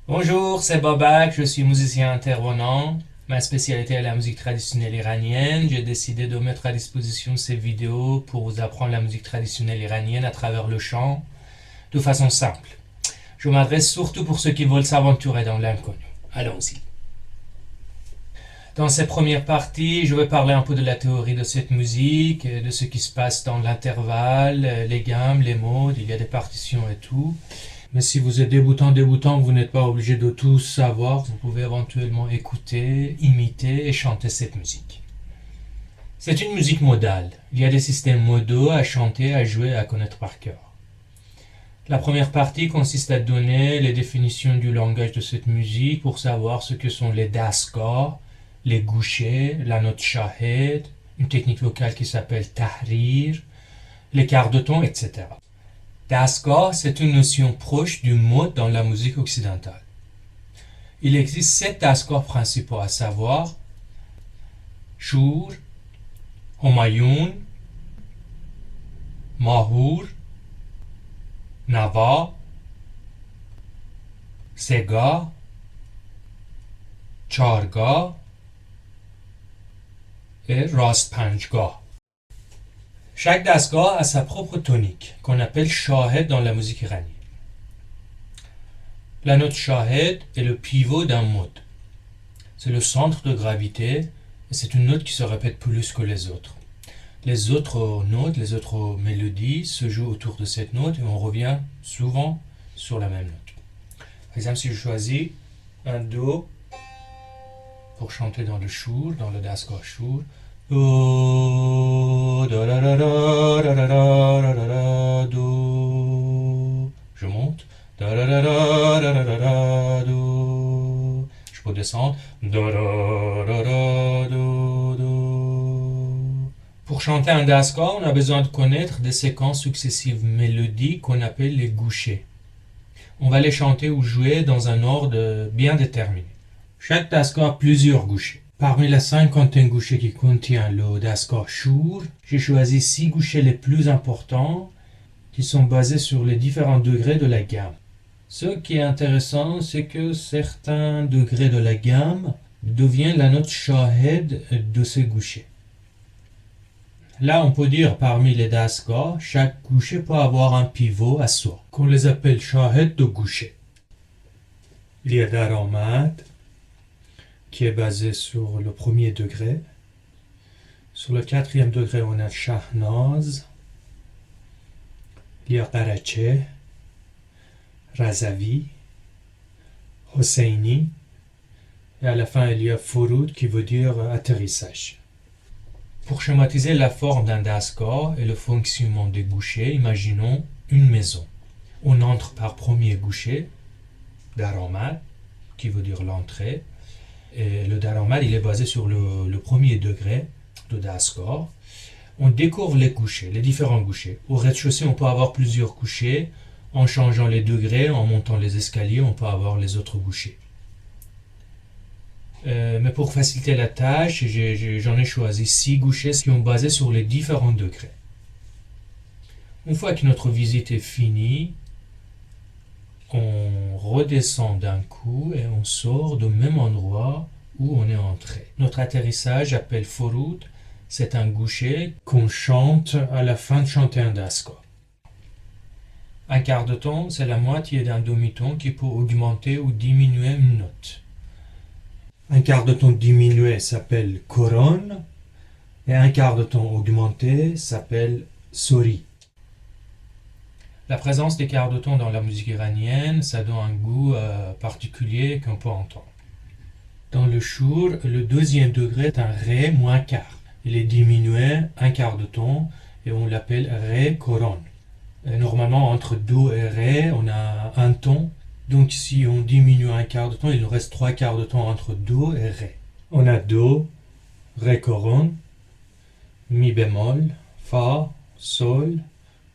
Bonjour, c'est Babak, je suis musicien intervenant. Ma spécialité est la musique traditionnelle iranienne. J'ai décidé de mettre à disposition ces vidéos pour vous apprendre la musique traditionnelle iranienne à travers le chant, de façon simple. Je m'adresse surtout pour ceux qui veulent s'aventurer dans l'inconnu. Allons-y. Dans ces premières parties, je vais parler un peu de la théorie de cette musique, de ce qui se passe dans l'intervalle, les gammes, les modes, il y a des partitions et tout. Mais si vous êtes débutant, vous n'êtes pas obligé de tout savoir. Vous pouvez éventuellement écouter, imiter et chanter cette musique. C'est une musique modale. Il y a des systèmes modaux à chanter, à jouer, à connaître par cœur. La première partie consiste à donner les définitions du langage de cette musique pour savoir ce que sont les dasgahs, les gouchers, la note shahed, une technique vocale qui s'appelle tahrir, les quarts de ton, etc. Dasgah, c'est une notion proche du mode dans la musique occidentale. Il existe 7 dasgahs principaux, à savoir Shur, Homayoun, Mahur, Nava, Sega, Chargah et Rastpanjgah. Chaque dasgah a sa propre tonique, qu'on appelle shahed dans la musique iranienne. La note shahed est le pivot d'un mode. C'est le centre de gravité et c'est une note qui se répète plus que les autres. Les autres notes, les autres mélodies se jouent autour de cette note et on revient souvent sur la même note. Par exemple, si je choisis un Do pour chanter dans le shur, dans le dasgah shur, Do, da, da, da, da, da, da, da, da, do. Je monte. Da, da, da, da, da, da, da, do. Je peux descendre. Da, da, da, da, do, do. Pour chanter un dasgah, on a besoin de connaître des séquences successives mélodiques qu'on appelle les gouchers. On va les chanter ou jouer dans un ordre bien déterminé. Chaque dasgah a plusieurs gouchers. Parmi les 51 gouchers qui contient le dasgah shur, j'ai choisi 6 gouchers les plus importants qui sont basés sur les différents degrés de la gamme. Ce qui est intéressant, c'est que certains degrés de la gamme deviennent la note shahed de ces gouchers. Là, on peut dire parmi les dasgahs, chaque goucher peut avoir un pivot à soi, qu'on les appelle shahed de goucher. Il y a daramad, qui est basé sur le premier degré. Sur le quatrième degré, on a Shahnaz, il y a Qarache, Razavi, Hosseini, et à la fin, il y a Furud qui veut dire atterrissage. Pour schématiser la forme d'un dasgah et le fonctionnement des gouchers, imaginons une maison. On entre par premier goucher, daramad, qui veut dire l'entrée. Et le daramad, il est basé sur le premier degré de dasgah. On découvre les gouchers, les différents gouchers. Au rez-de-chaussée, on peut avoir plusieurs gouchers. En changeant les degrés, en montant les escaliers, on peut avoir les autres gouchers. Mais pour faciliter la tâche, j'en ai choisi 6 gouchers qui sont basés sur les différents degrés. Une fois que notre visite est finie, on redescend d'un coup et on sort du même endroit où on est entré. Notre atterrissage appelle Furud, c'est un goucher qu'on chante à la fin de chanter un dasgah. Un quart de ton, c'est la moitié d'un demi-ton qui peut augmenter ou diminuer une note. Un quart de ton diminué s'appelle koron et un quart de ton augmenté s'appelle sori. La présence des quarts de ton dans la musique iranienne, ça donne un goût particulier qu'on peut entendre. Dans le shur, le deuxième degré est un ré moins quart. Il est diminué un quart de ton et on l'appelle ré koron. Normalement, entre do et ré, on a un ton. Donc si on diminue un quart de ton, il nous reste 3 quarts de ton entre do et ré. On a do, ré koron, mi bémol, fa, sol,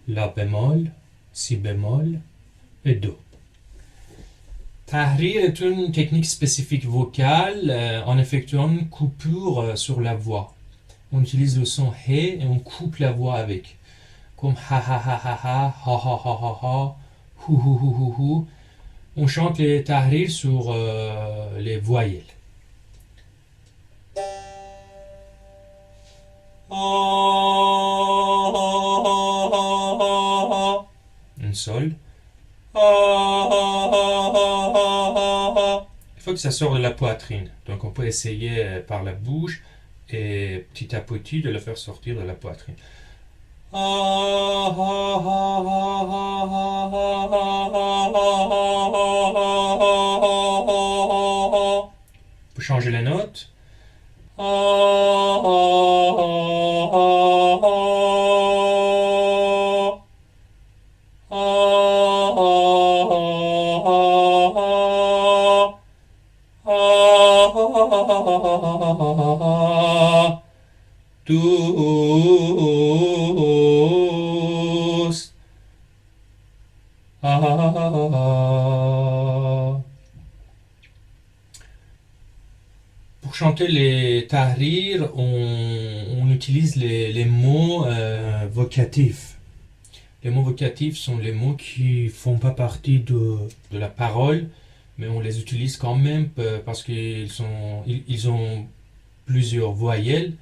la bémol, si bémol et do. Tahrir est une technique spécifique vocale en effectuant une coupure sur la voix. On utilise le son he et on coupe la voix avec. Comme ha ha ha ha ha, ha ha ha ha ha, hu hu hu hu hu. On chante les tahrir sur les voyelles. Un sol. Il faut que ça sorte de la poitrine. Donc on peut essayer par la bouche et petit à petit de le faire sortir de la poitrine. Pour changer les notes. Tous. Pour chanter les tahrir, on utilise les mots vocatifs. Les mots vocatifs sont les mots qui font pas partie de la parole, mais on les utilise quand même parce qu'ils ont plusieurs voyelles.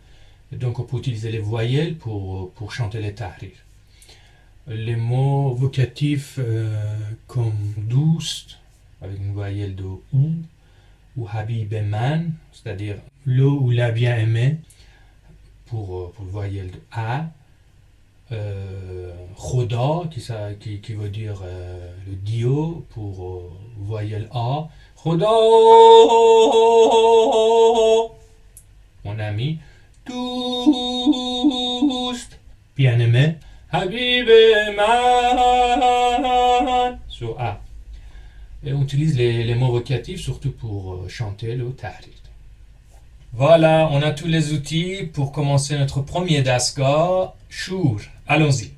Donc on peut utiliser les voyelles pour chanter les tahrir. Les mots vocatifs comme douce, avec une voyelle de ou habib man, c'est-à-dire le ou la bien aimé, pour le voyelle de a. Khoda qui veut dire le Dio pour voyelle A. Khoda, mon ami. Doust, bien aimé. Habib man sur A. Et on utilise les mots vocatifs surtout pour chanter le tahrir. Voilà, on a tous les outils pour commencer notre premier daska. Shur, allons-y.